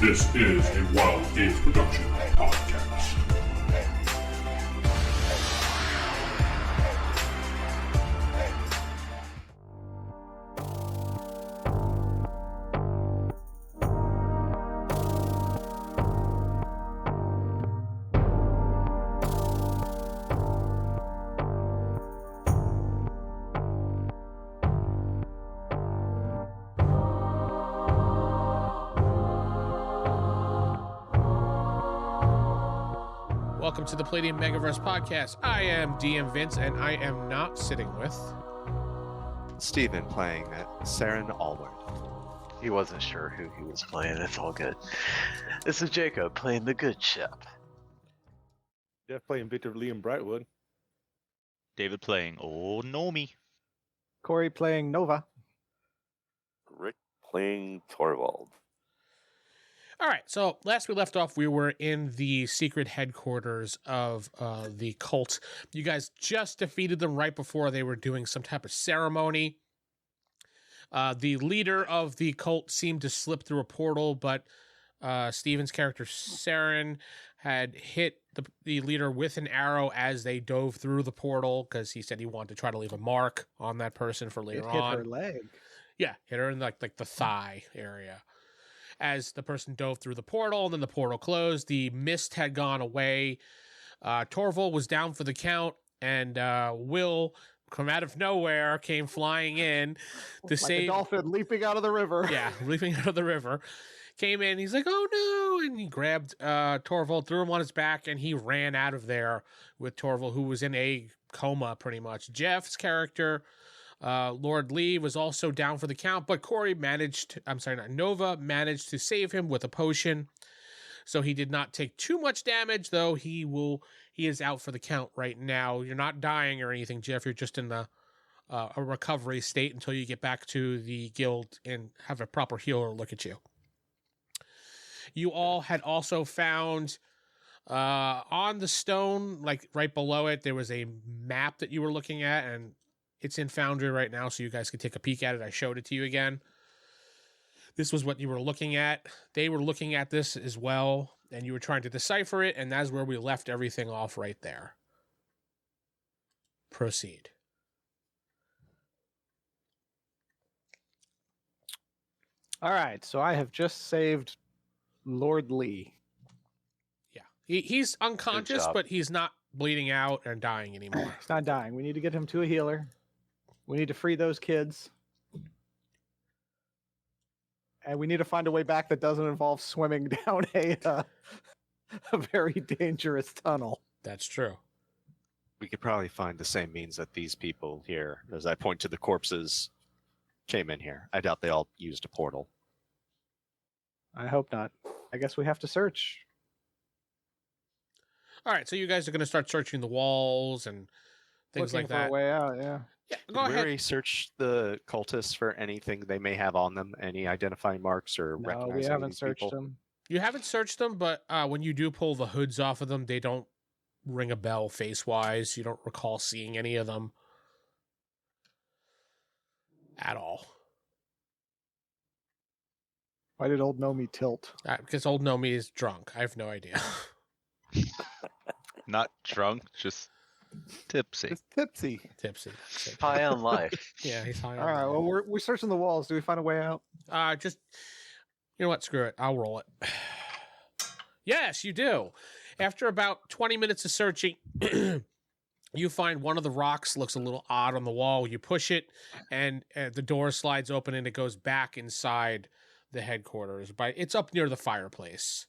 This is a Wild Games Production podcast. Welcome to the Palladin Megaverse podcast. I am DM Vince, and I am not sitting with Steven playing Seran Allward. He wasn't sure who he was playing. It's all good. This is Jakob playing the good Shep. Geoff playing Victor Lee and Brightwood. David playing Gnomey. Corey playing Nova. Rick playing Torvold. All right, so last we left off, we were in the secret headquarters of the cult. You guys just defeated them right before they were doing some type of ceremony. The leader of the cult seemed to slip through a portal, but Steven's character, Seran, had hit the leader with an arrow as they dove through the portal, because he said he wanted to try to leave a mark on that person for later on. It hit her leg. Yeah, hit her in like the thigh area. As the person dove through the portal, and then the portal closed, the mist had gone away. Torvold was down for the count, and Will, from out of nowhere, came flying in to save... a dolphin leaping out of the river. Yeah, leaping out of the river. Came in, he's like, oh no! And he grabbed Torvold, threw him on his back, and he ran out of there with Torvold, who was in a coma, pretty much. Geoff's character... Lord Lee was also down for the count, but Nova managed to save him with a potion. So he did not take too much damage, though he is out for the count right now. You're not dying or anything, Geoff. You're just in a recovery state until you get back to the guild and have a proper healer look at you. You all had also found on the stone, like right below it, there was a map that you were looking at, and it's in Foundry right now, so you guys can take a peek at it. I showed it to you again. This was what you were looking at. They were looking at this as well, and you were trying to decipher it, and that's where we left everything off right there. Proceed. All right, so I have just saved Lord Lee. Yeah. He's unconscious, but he's not bleeding out and dying anymore. He's not dying. We need to get him to a healer. We need to free those kids. And we need to find a way back that doesn't involve swimming down a very dangerous tunnel. That's true. We could probably find the same means that these people here, as I point to the corpses, came in here. I doubt they all used a portal. I hope not. I guess we have to search. All right, so you guys are going to start searching the walls and things Looking like that. for a way out, yeah. Yeah, Did go we ahead. research the cultists for anything they may have on them? Any identifying marks or No, recognize we any of haven't these searched people? them. You haven't searched them, but when you do pull the hoods off of them, they don't ring a bell face-wise. You don't recall seeing any of them at all. Why did old Gnomey tilt? Because old Gnomey is drunk. I have no idea. Not drunk, just tipsy. It's tipsy. Tipsy. High on life. Yeah, he's high on All right, well, we're searching the walls. Do we find a way out? just, you know what? Screw it. I'll roll it. Yes, you do. After about 20 minutes of searching, you find one of the rocks looks a little odd on the wall. You push it, and the door slides open, and it goes back inside the headquarters. It's up near the fireplace,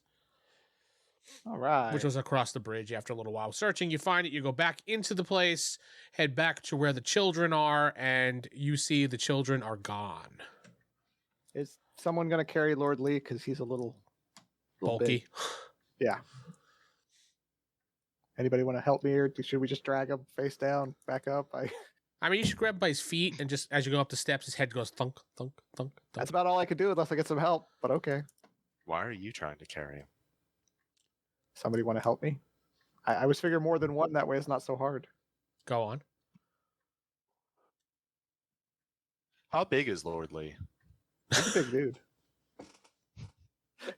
All right. which was across the bridge. After a little while searching, you find it. You go back into the place, head back to where the children are, and you see the children are gone. Is someone going to carry Lord Lee? Because he's a little Bulky. big. Yeah. Anybody want to help me, or should we just drag him face down, back up? I mean, you should grab him by his feet, and just as you go up the steps, his head goes thunk, thunk, thunk, thunk. That's about all I could do unless I get some help, but okay. Why are you trying to carry him? Somebody want to help me? I was figuring more than one, that way it's not so hard. Go on. How big is Lord Lee? He's a big dude.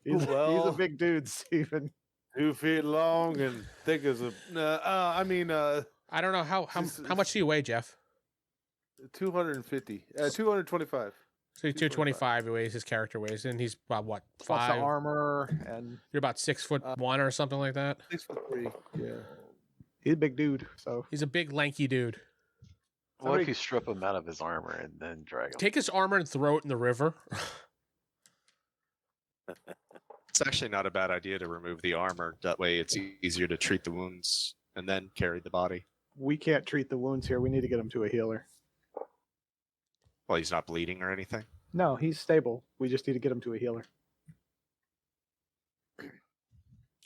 He's a Well- big dude, Steven. 2 feet long and thick as a. I don't know how much do you weigh, Jeff? 250. 225. So he's 225 he weighs, his character weighs, and he's about what, Plus the 5? armor, and You're about 6'1" or something like that. 6'3". Yeah. he's a big dude. So He's a big lanky dude. What if you strip him out of his armor and then drag him? Take his armor and throw it in the river. It's actually not a bad idea to remove the armor. That way it's easier to treat the wounds and then carry the body. we can't treat the wounds here. We need to get him to a healer. Well, he's not bleeding or anything. No, he's stable. We just need to get him to a healer.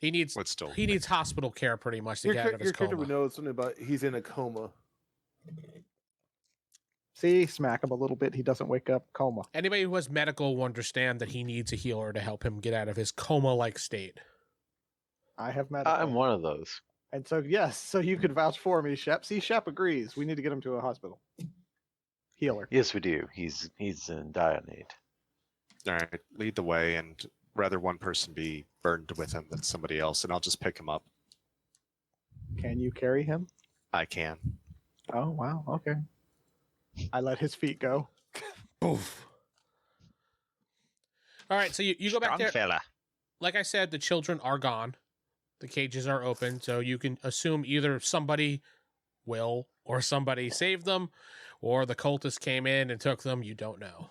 He needs What's still? he needs hospital care pretty much to Your, get out of his your character coma. would know something about he's in a coma. See, smack him a little bit. He doesn't wake up. Coma. Anybody who has medical will understand that he needs a healer to help him get out of his coma-like state. I have medical. I'm one of those. And so, yes, so you could vouch for me, Shep. See, Shep agrees. We need to get him to a hospital. Healer. Yes, we do. He's in dire need. All right, lead the way, and rather one person be burdened with him than somebody else, and I'll just pick him up. Can you carry him? I can. Oh, wow. Okay. I let his feet go. Oof. All right, so you go back Strong there. fella. Like I said, the children are gone. The cages are open, so you can assume either somebody will or somebody saved them, or the cultists came in and took them. You don't know.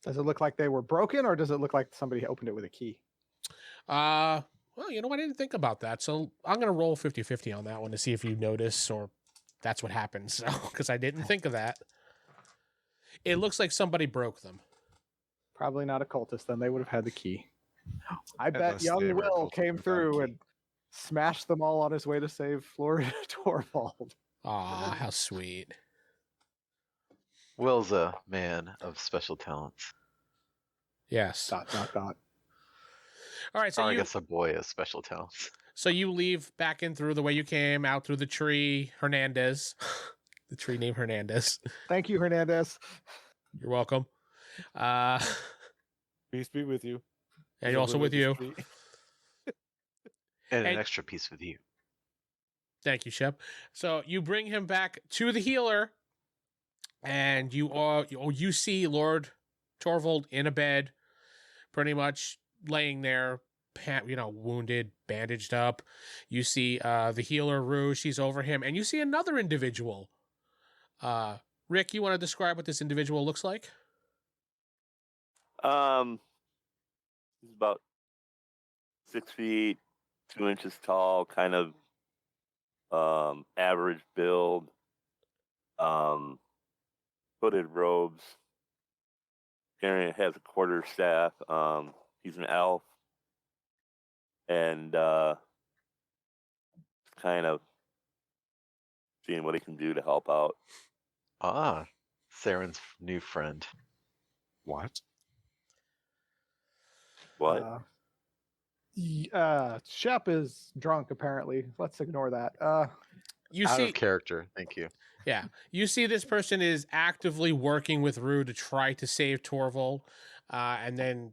Does it look like they were broken, or does it look like somebody opened it with a key? Well, you know what? I didn't think about that, so I'm going to roll 50-50 on that one to see if you notice or that's what happens. So, because I didn't think of that. It looks like somebody broke them. Probably not a cultist, then they would have had the key. I bet Unless they young were a Will cultist came without a through key. and smashed them all on his way to save Florida Torvold. Aw, how sweet. Will's a man of special talents. Yes. Dot, dot, dot. All right, so I you guess a boy has special talents. so you leave back in through the way you came, out through the tree, Hernandez. The tree named Hernandez. Thank you, Hernandez. You're welcome. Peace be with you. And also with you. And an And- extra piece with you. Thank you, Shep. So you bring him back to the healer, and you see Lord Torvold in a bed, pretty much laying there, wounded, bandaged up. You see the healer Rue, she's over him, and you see another individual. Rick, you want to describe what this individual looks like? He's about 6 feet, 2 inches tall, kind of average build, hooded robes. Carrying has a quarterstaff. He's an elf, and kind of seeing what he can do to help out. Ah, Seran's new friend. What? What? Shep is drunk, apparently. Let's ignore that. You Out see, of character. Thank you. yeah, you see this person is actively working with Rue to try to save Torvold, and then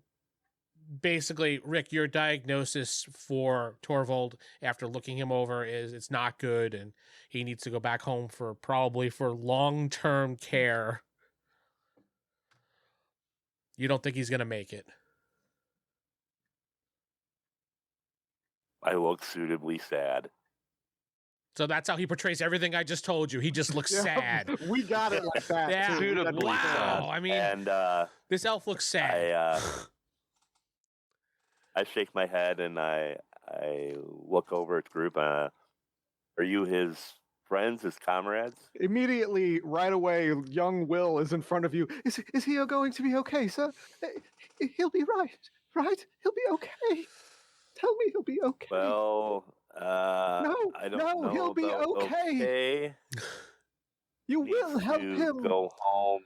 basically, Rick, your diagnosis for Torvold after looking him over is it's not good, and he needs to go back home for long-term care. You don't think he's gonna make it? I look suitably sad. So that's how he portrays everything I just told you. He just looks sad. We got it like that. Yeah. too. Suitably Wow. sad. I mean, And this elf looks sad. I shake my head and I look over at the group. Are you his friends, his comrades? Immediately, right away, young Will is in front of you. Is he going to be okay, sir? He'll be right. He'll be okay. Tell me he'll be okay. Well, I don't know. He'll be about okay. You He will needs help to him. Go home.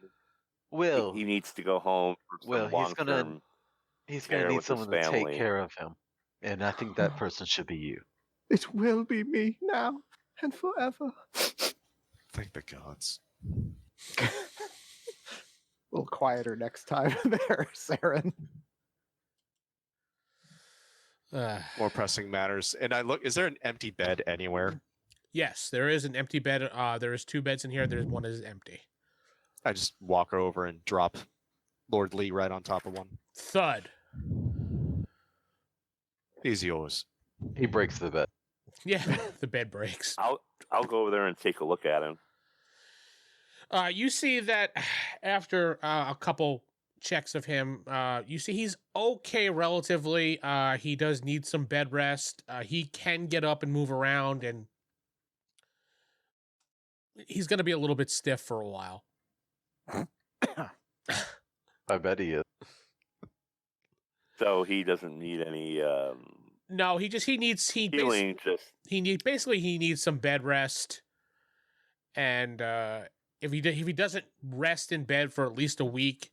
Will, He needs to go home for some Will, he's long-term gonna- he's going care to need with his someone to take family. care of him. And I think that person should be you. It will be me now and forever. Thank the gods. A little quieter next time there, Seran. More pressing matters. And I look, is there an empty bed anywhere? Yes, there is an empty bed. There is 2 beds in here. There's one is empty. I just walk over and drop Lord Lee right on top of one. Thud. He's yours. He breaks the bed. Yeah, the bed breaks. I'll go over there and take a look at him. You see that after a couple checks of him, you see he's okay relatively. He does need some bed rest. He can get up and move around, and he's going to be a little bit stiff for a while. I bet he is. So he doesn't need any No, he needs healing. he needs some bed rest, and if he doesn't rest in bed for at least a week,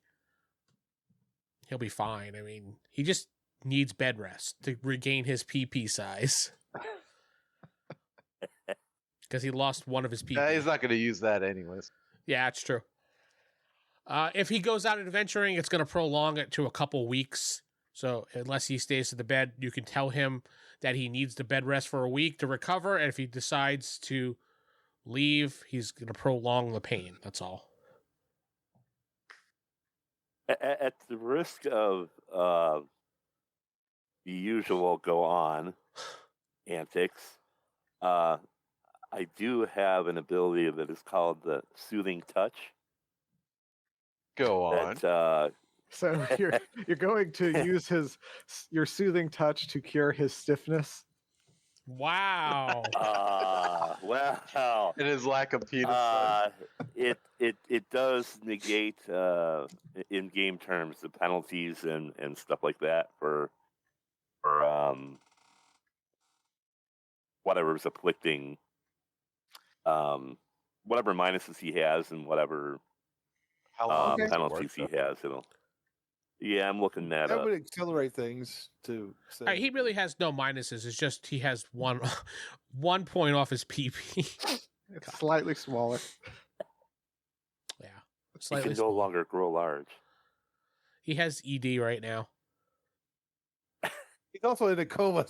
he'll be fine. I mean, he just needs bed rest to regain his PP size because he lost one of his PP. Yeah, he's not going to use that anyways. Yeah, it's true. If he goes out adventuring, it's going to prolong it to a couple weeks. So unless he stays to the bed, you can tell him that he needs the bed rest for a week to recover. And if he decides to leave, he's going to prolong the pain. That's all. At the risk of the usual go on antics, I do have an ability that is called the soothing touch. Go on. That, So you're going to use your soothing touch to cure his stiffness. Wow. well, And his lack of penis. Bud. it does negate in game terms the penalties and stuff like that for whatever's afflicting whatever minuses he has and whatever How long does it penalties work, he has. Yeah, I'm looking that That up. would accelerate things too. So. He really has no minuses. It's just he has one point off his PP. It's slightly smaller. Yeah. He Slightly can no longer grow large. He has ED right now. He's also in a coma.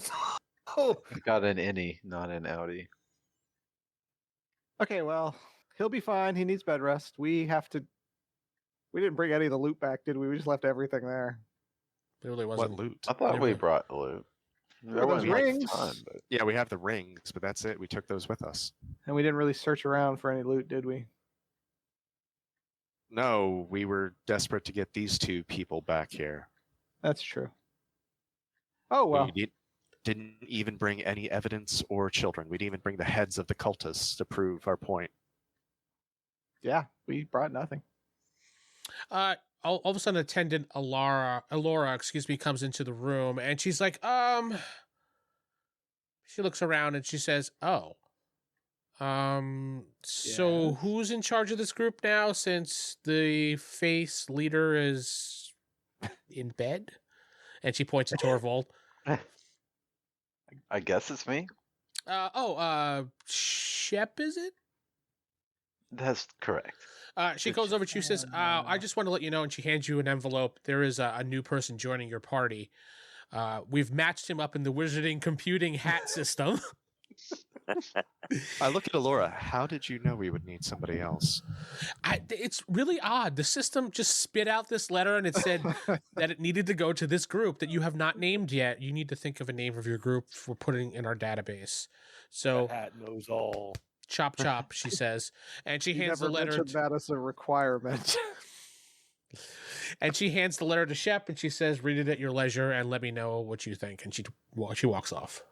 Oh, Got an innie, not an outie. Okay, well, he'll be fine. He needs bed rest. We didn't bring any of the loot back, did we? We just left everything there. It really What wasn't. loot? I thought we Never- brought the loot. There those wasn't much rings. time, but Yeah, we have the rings, but that's it. We took those with us. And we didn't really search around for any loot, did we? No, we were desperate to get these 2 people back here. That's true. Oh, well. We didn't even bring any evidence or children. We didn't even bring the heads of the cultists to prove our point. Yeah, we brought nothing. All of a sudden, attendant Alora, comes into the room, and she's like, she looks around and she says, "Oh, so who's in charge of this group now? Since the face leader is in bed?" And she points at Torvold. I guess it's me. Shep, is it? That's correct. She goes over to you, says, I just want to let you know, and she hands you an envelope. There is a new person joining your party. We've matched him up in the wizarding computing hat system. I look at Alora. How did you know we would need somebody else? It's really odd. The system just spit out this letter, and it said that it needed to go to this group that you have not named yet. You need to think of a name of your group for putting in our database. So, Hat knows all. chop, chop, she says. And she You hands the never letter. mentioned that as a requirement. And she hands the letter to Shep, and she says, "Read it at your leisure and let me know what you think." And she walks off.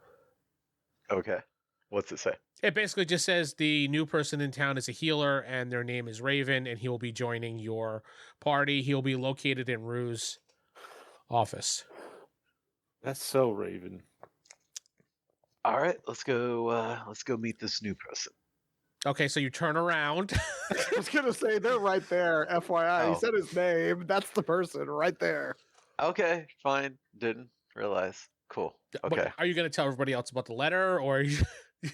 Okay. What's it say? It basically just says the new person in town is a healer, and their name is Raven, and he will be joining your party. He'll be located in Rue's office. That's so Raven. All right, let's go meet this new person. Okay, so you turn around. I was going to say, they're right there, FYI. Oh. He said his name. That's the person right there. Okay, fine. Didn't realize. Cool. But Okay. are you going to tell everybody else about the letter, or did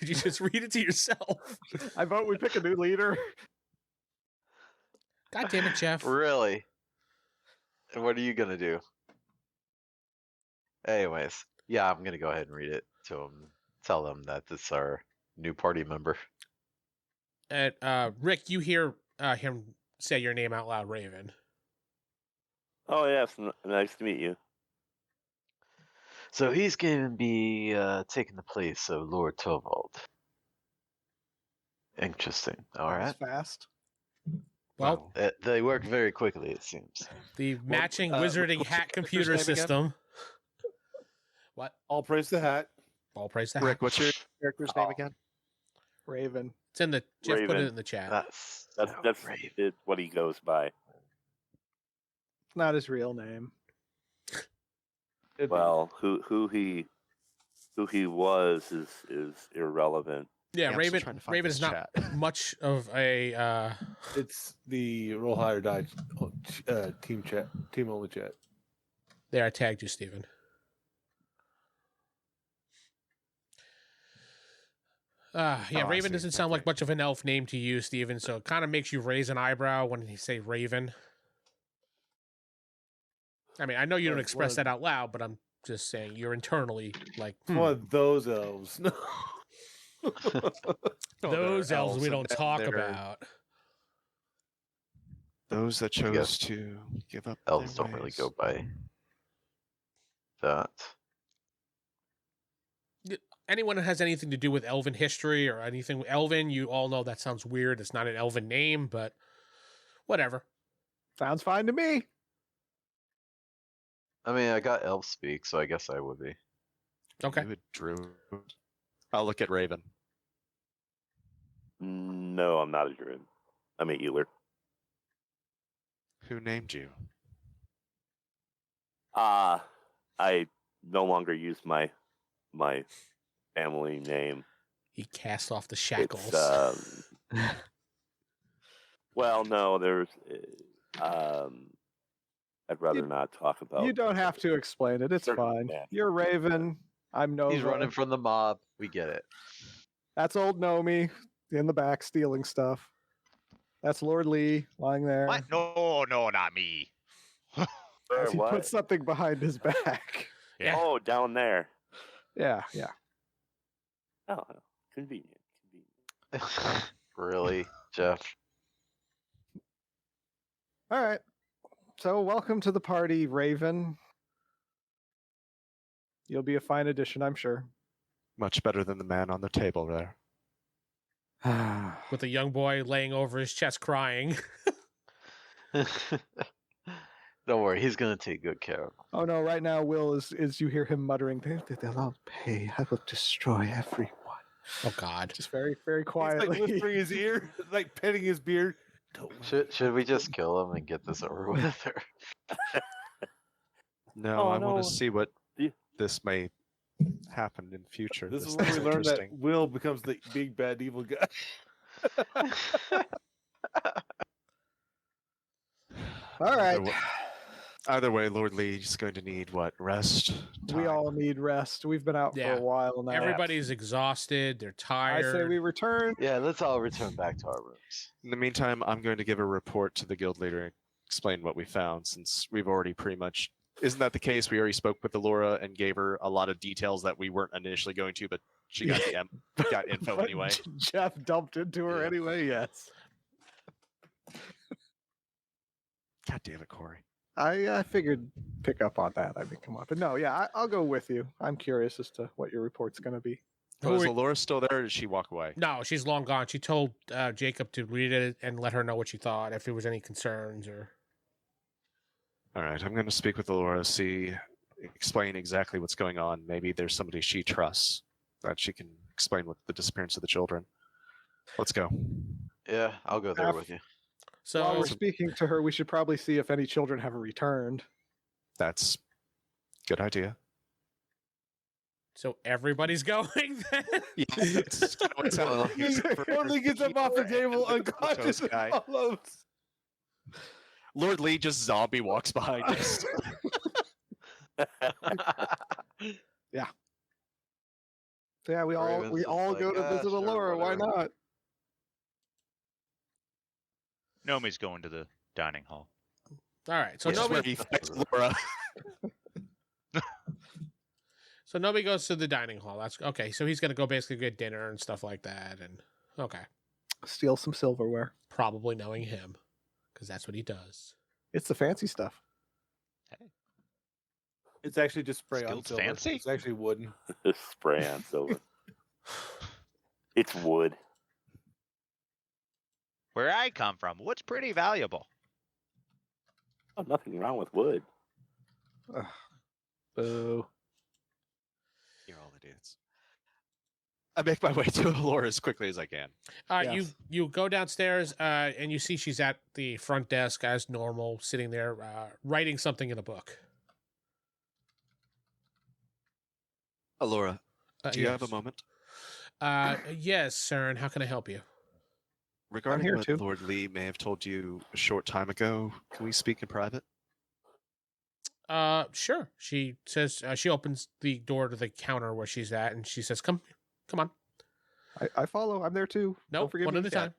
you just read it to yourself? I vote we pick a new leader. God damn it, Geoff. Really? And what are you gonna do? Anyways, Yeah, I'm gonna go ahead and read it to them. Tell them that this is our new party member. And Rick, you hear him say your name out loud, Raven. Oh yes, nice to meet you. So he's gonna be taking the place of Lord Torvold. Interesting. All That was right. fast. Well, They work very quickly, it seems. the matching wizarding what's hat your computer character's name again? system. What? All praise the hat. All praise the Rick, hat. what's your character's name again? Raven. It's in the Jeff put it Raven. in the chat. That's That's it, what he goes by. It's not his real name. Well, who he was is irrelevant. Yeah, I'm still Raven. trying to find Raven this is not chat. much of a. It's the roll high or die team chat, team only chat. There, I tagged you, Steven. Yeah, Oh, I Raven see. doesn't sound like Okay. much of an elf name to you, Steven, so it kind of makes you raise an eyebrow when you say Raven. I mean, I know you don't Well, express well- that out loud, but I'm just saying you're internally like, One of those elves. No. those they're elves we and don't talk they're about. Those that I chose guess to give up. elves their don't really ways. go by that. Anyone who has anything to do with elven history or anything elven, you all know that sounds weird. It's not an elven name, but whatever. Sounds fine to me. I mean, I got elf speak, so I guess I would be. Okay. You would Druid. I'll look at Raven. No, I'm not a druid. I'm a healer. Who named you? I no longer use my family name. He cast off the shackles. It's, well, no, there's. I'd rather not talk about. You don't have to explain it. It's Certain fine. bad. You're Raven. I'm Nova. He's running from the mob. We get it. That's old Gnomey in the back stealing stuff. That's Lord Lee lying there. What? No, not me. Where, As he what? puts something behind his back. Yeah. Oh, down there. Yeah. Oh, convenient. Really, Jeff? All right. So welcome to the party, Raven. You'll be a fine addition, I'm sure. Much better than the man on the table there. With a young boy laying over his chest crying. Don't worry, he's gonna take good care of him. Oh no, right now Will is you hear him muttering, they'll all pay. I will destroy everyone. Oh God. Just very, very He's like quietly. whispering his ear, like petting his beard. Don't worry. Should we just kill him and get this over with? Or... No, Oh, I want no. to see what Yeah. this may happen in future. This is looks when we learn that interesting. Will becomes the big bad evil guy. All right. Either way, Lord Lee's going to need what? Rest? We Time? all need rest. We've been out Yeah. for a while now. Everybody's exhausted. They're I tired. say we return. Yeah, let's all return back to our rooms. In the meantime, I'm going to give a report to the guild leader and explain what we found, since we've already pretty much. Isn't that the case? We already spoke with Alora and gave her a lot of details that we weren't initially going to, but she got got info But anyway. Jeff dumped into her Yeah. anyway, yes. God damn it, Corey. I figured pick up on that. I mean, come on. But no, yeah, I'll go with you. I'm curious as to what your report's going to be. Who Was are- Alora still there, or did she walk away? No, she's long gone. She told Jacob to read it and let her know what she thought, if there was any concerns or. All right, I'm going to speak with Alora, explain exactly what's going on. Maybe there's somebody she trusts that she can explain what the disappearance of the children. Let's go. Yeah, I'll go there Af- with you. So While we're speaking to her, we should probably see if any children have returned. That's a good idea. So everybody's going then? Yeah, that's kinda what it sounded like. Except for Only gets up off the table and the unconscious comatose guy. and follows. Lord Lee just zombie walks behind us. So yeah, we Raven's just all like, go to "Ah, visit sure, Alora. Why whatever." not? Gnomey's going to the dining hall. All right. So Which is where nobody. he thanks Laura. So nobody goes to the dining hall. That's okay. So he's gonna go basically get dinner and stuff like that. And okay, Steal some silverware. probably knowing him, because that's what he does. It's the fancy stuff. It's actually just spray on Skilled silver. fancy? It's actually wooden. Spray on silver. It's wood. Where I come from, wood's pretty valuable. Oh, nothing wrong with wood. Ugh. Boo. You're all idiots. I make my way to Laura as quickly as I can. Yes. You go downstairs and you see she's at the front desk as normal, sitting there writing something in a book. Laura, do you have a yes. moment? Yes, Seran. How can I help you? Regarding here what too. Lord Lee may have told you a short time ago, can we speak in private? Sure. She says she opens the door to the counter where she's at, and she says, "Come on." I follow. I'm there too. No, Don't forget one me. at a time.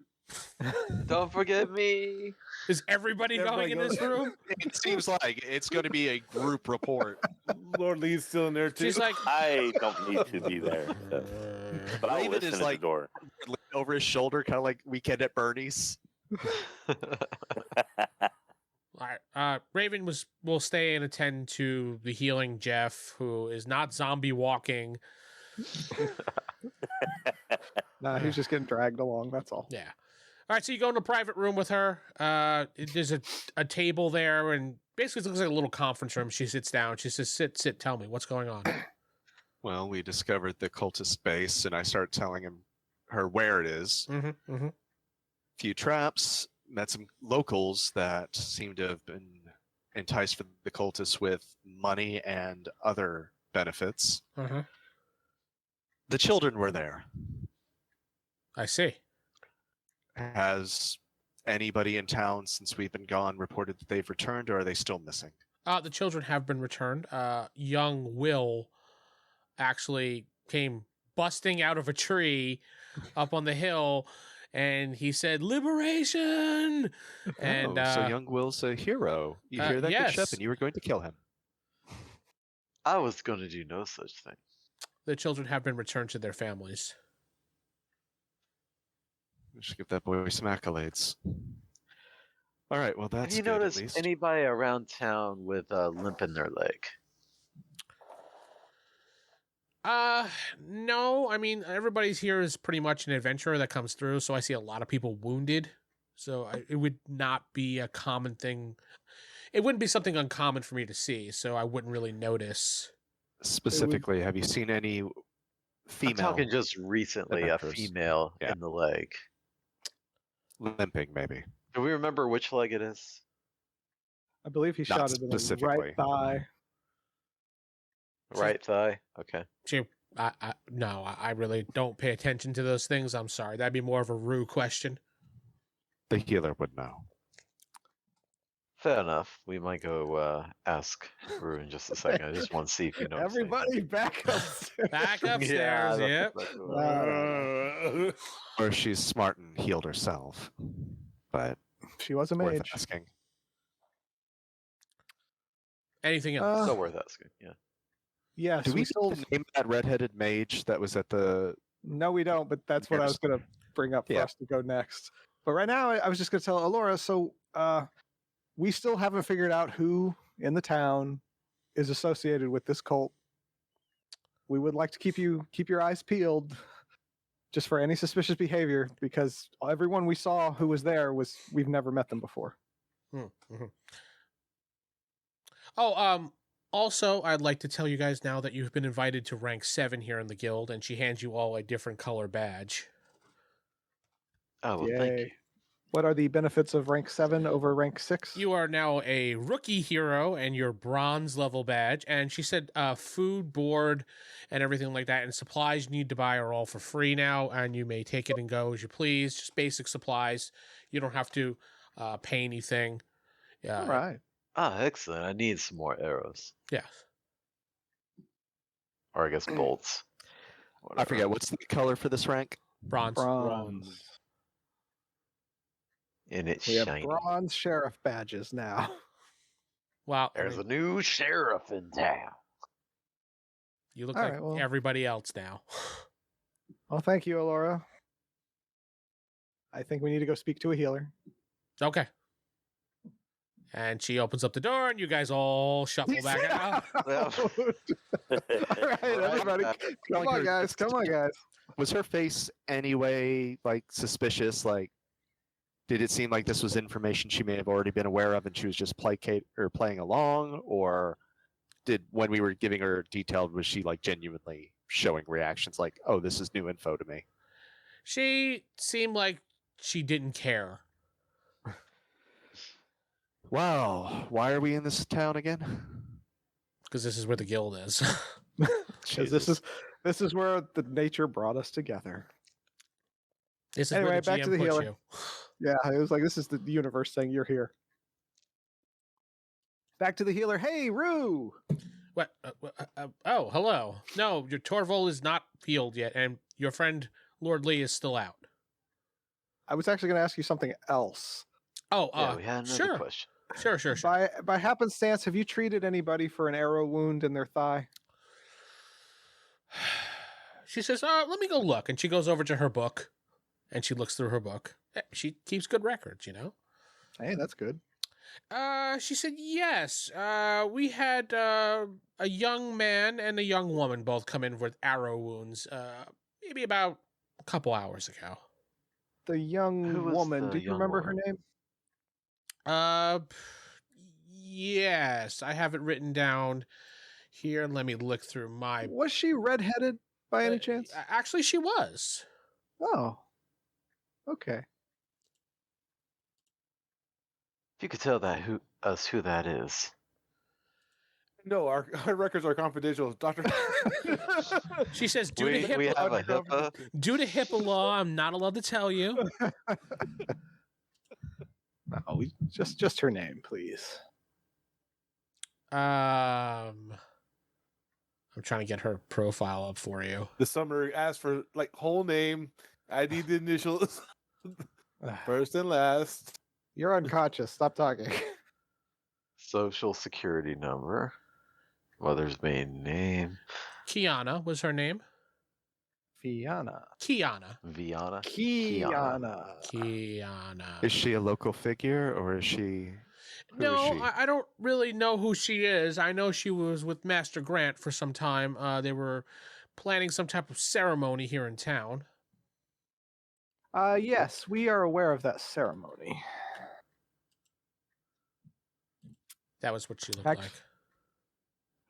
Don't forget me. Is everybody going in this room? It seems like it's going to be a group report. Lord Lee's still in there too. She's like, I don't need to be there. So. But I'll Raven listen is at like- the door. Over his shoulder, kind of like Weekend at Bernie's. all right, Raven will stay and attend to the healing Geoff, who is not zombie walking. Nah, he's just getting dragged along. That's all. Yeah. All right, so you go in a private room with her. There's a table there, and basically it looks like a little conference room. She sits down. She says, sit, tell me, what's going on? Well, we discovered the cultist base, and I start telling her where it is. Mm-hmm. Few traps, met some locals that seem to have been enticed for the cultists with money and other benefits. Mm-hmm. The children were there. I see. Has anybody in town since we've been gone reported that they've returned, or are they still missing? The children have been returned. Young Will actually came busting out of a tree up on the hill, and he said, "Liberation!" And so young Will's a hero. You hear that, yes. good Shep? And you were going to kill him. I was going to do no such thing. the children have been returned to their families. We should give that boy some accolades. All right, well that's Have you good, at noticed least. anybody around town with a limp in their leg? No. I mean, everybody's here is pretty much an adventurer that comes through, so I see a lot of people wounded. So it would not be a common thing. It wouldn't be something uncommon for me to see, so I wouldn't really notice. Specifically, have you seen any I'm female talking just recently, a adventurers. female Yeah. in the leg. limping, maybe? Do we remember which leg it is? I believe he Not shot it in the specifically. right thigh. Right thigh? Okay. I really don't pay attention to those things. I'm sorry. That'd be more of a Rue question. The healer would know. Fair enough. We might go ask Rue in just a second. I just want to see if you know. Everybody back up. Back upstairs, yep. Or she's smart and healed herself. But She was a worth mage. asking. Anything else? So worth asking. Yeah. Yes, Do we still. name that redheaded mage that was at the... No, we don't. But that's what I was going to bring up for Yeah. us to go next. But right now, I was just going to tell Alora. So we still haven't figured out who in the town is associated with this cult. We would like to keep your eyes peeled, just for any suspicious behavior, because everyone we saw who was there we've never met them before. Mm-hmm. Oh, also, I'd like to tell you guys now that you've been invited to rank 7 here in the guild, and she hands you all a different color badge. Oh, well, thank you. Yay. What are the benefits of rank 7 over rank 6? You are now a rookie hero and your bronze level badge. And she said food, board, and everything like that, and supplies you need to buy are all for free now, and you may take it and go as you please. Just basic supplies. You don't have to pay anything. Yeah. All right. Ah, excellent. I need some more arrows. Yes. Or I guess bolts. I Whatever. forget, what's the color for this rank? Bronze. Bronze. And it's We have shiny. bronze sheriff badges now. Wow. There's a new sheriff in town. You look All like right, well- everybody else now. Well, thank you, Alora. I think we need to go speak to a healer. Okay. And she opens up the door, and you guys all shuffle back out. All right, everybody. Come on, guys. Come on, guys. Was her face anyway like suspicious? Like, did it seem like this was information she may have already been aware of, and she was just playing along, or did when we were giving her detailed, was she like genuinely showing reactions like, "Oh, this is new info to me"? She seemed like she didn't care. Wow, why are we in this town again? Because this is where the guild is. 'Cause this is where the nature brought us together. This is Anyway, where the back GM to the puts healer. you. Yeah, it was like this is the universe saying you're here. Back to the healer. Hey, Rue. What? Oh, hello. No, your Torvold is not healed yet, and your friend Lord Lee is still out. I was actually going to ask you something else. Oh, Yeah, we had another sure. question. Sure. By happenstance, have you treated anybody for an arrow wound in their thigh? She says, let me go look. And she goes over to her book, and she looks through her book. She keeps good records, you know? Hey, that's good. She said, yes. We had a young man and a young woman both come in with arrow wounds, maybe about a couple hours ago. The young Who was woman. the Do you young remember woman? her name? Yes. I have it written down here. Let me look through my... Was she redheaded by any chance? Actually, she was. Oh. Okay. If you could tell us who that is. No, our records are confidential, Doctor. She says, due We to have a HIPAA, HIPAA. due to HIPAA law, I'm not allowed to tell you. No, just her name, please. I'm trying to get her profile up for you. The summary asks for like whole name, ID the initials, first and last. You're unconscious. Stop talking. Social security number. Mother's maiden name. Kiana was her name. Fiona. Kiana. Viana. Kiana. Is she a local figure, or is she? Who No, is she? I don't really know who she is. I know she was with Master Grant for some time. They were planning some type of ceremony here in town. Yes, we are aware of that ceremony. That was what she looked Act- like.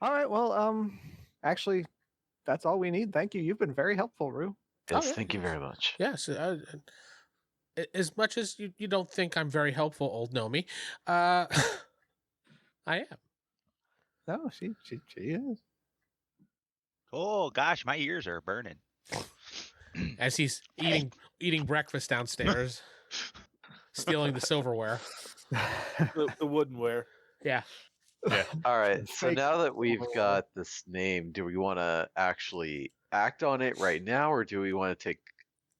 All right, well, actually, that's all we need. Thank you. You've been very helpful, Rue. Yes, yeah. thank you very much. Yes. As much as you don't think I'm very helpful, old Gnomey, I am. No, she is. Oh gosh, my ears are burning. As he's eating breakfast downstairs, stealing the silverware. The woodenware. Yeah. All right. So Fake now that we've overlord. got this name, do we want to actually act on it right now, or do we want to take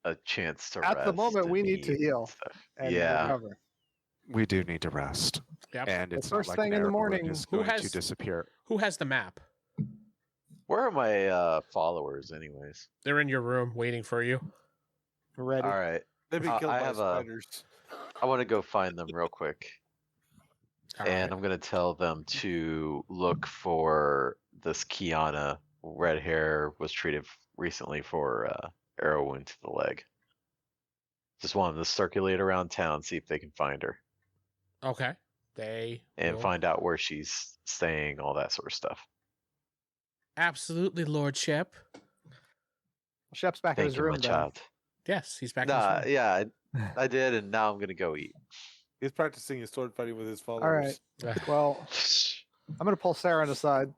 a chance to rest? At the moment, and we need to eat heal and stuff? and Yeah. recover. We do need to rest, Yep. and it's first not like thing an in the arrow wound morning, is who going has- to disappear. Who has the map? Where are my followers, anyways? They're in your room waiting for you. Ready. All right. They've been killed I by have a- spiders. I want to go find them real quick. All And right. I'm going to tell them to look for this Kiana. Red hair, was treated recently for arrow wound to the leg. Just want them to circulate around town, see if they can find her, Okay. They and will- find out where she's staying, all that sort of stuff. Absolutely, Lord Shep. Shep's back in Thank his you, room. my then. child. Yes, he's back. in Nah, his room. yeah, I did, and now I'm going to go eat. He's practicing his sword fighting with his followers. right. Well, I'm going to pull Seran aside.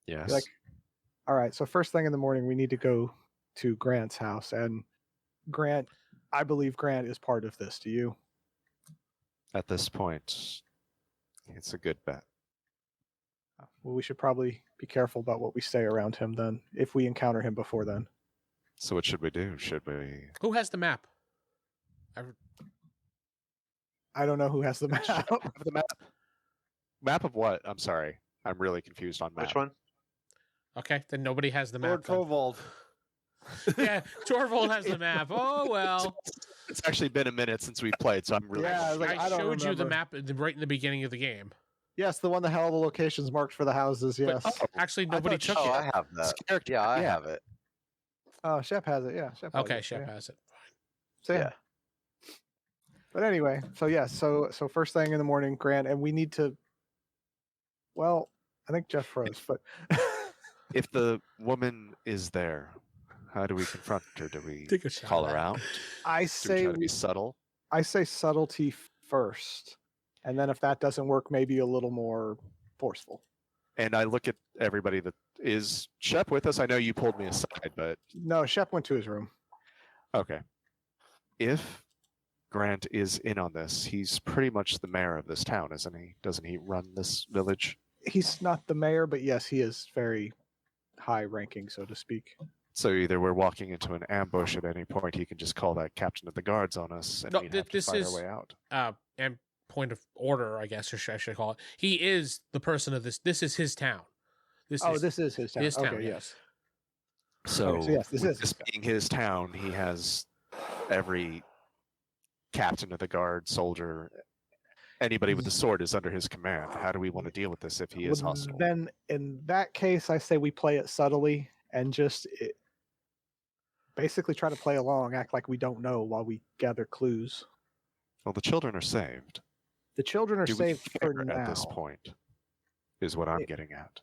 Yes. Like, all right, so first thing in the morning, we need to go to Grant's house. And Grant, I believe Grant is part of this. Do you? At this point, it's a good bet. Well, we should probably be careful about what we say around him then, if we encounter him before then. So what should we do? Should we? Who has the map? I don't know who has the map. The map. Map of what? I'm sorry. I'm really confused on map. Which one? Okay, then nobody has the Lord map. then. Torvold. Yeah, Torvold has the map. Oh well. It's actually been a minute since we've played, so I'm really. Yeah, I was like, I I don't showed you the remember. map right in the beginning of the game. Yes, the one that had all the locations marked for the houses. Yes. But actually, nobody thought took Oh, it. I have that. character- Yeah, I yeah. have it. Oh, Shep has it. Yeah, Shep has Okay, it. Shep yeah. has it. So, yeah. Yeah. But anyway, so first thing in the morning, Grant, and we need to. Well, I think Geoff froze, but If the woman is there, how do we confront her? Do we Take a shot call at her that. out? Do I we say try to be subtle? I say subtlety first, and then if that doesn't work, maybe a little more forceful. And I look at everybody that is Shep with us. I know you pulled me aside, but No, Shep went to his room. okay. If Grant is in on this, he's pretty much the mayor of this town, isn't he? Doesn't he run this village? He's not the mayor, but yes, he is very high ranking, so to speak. So either we're walking into an ambush at any point, he can just call that captain of the guards on us, and No, we'd have to this fight is- our way out. And point of order, I guess, or I should call it. He is the person of this. This is his town. This is This is his town. his town. Okay, yes. So, so yes, this with is this his town. being his town, he has every captain of the guard, soldier, anybody with a sword is under his command. How do we want to deal with this if he is Well, hostile? Then in that case, I say we play it subtly and just basically try to play along, act like we don't know while we gather clues. Well, the children are saved. The children are Do we saved for care now. at this point? Is what I'm It- getting at.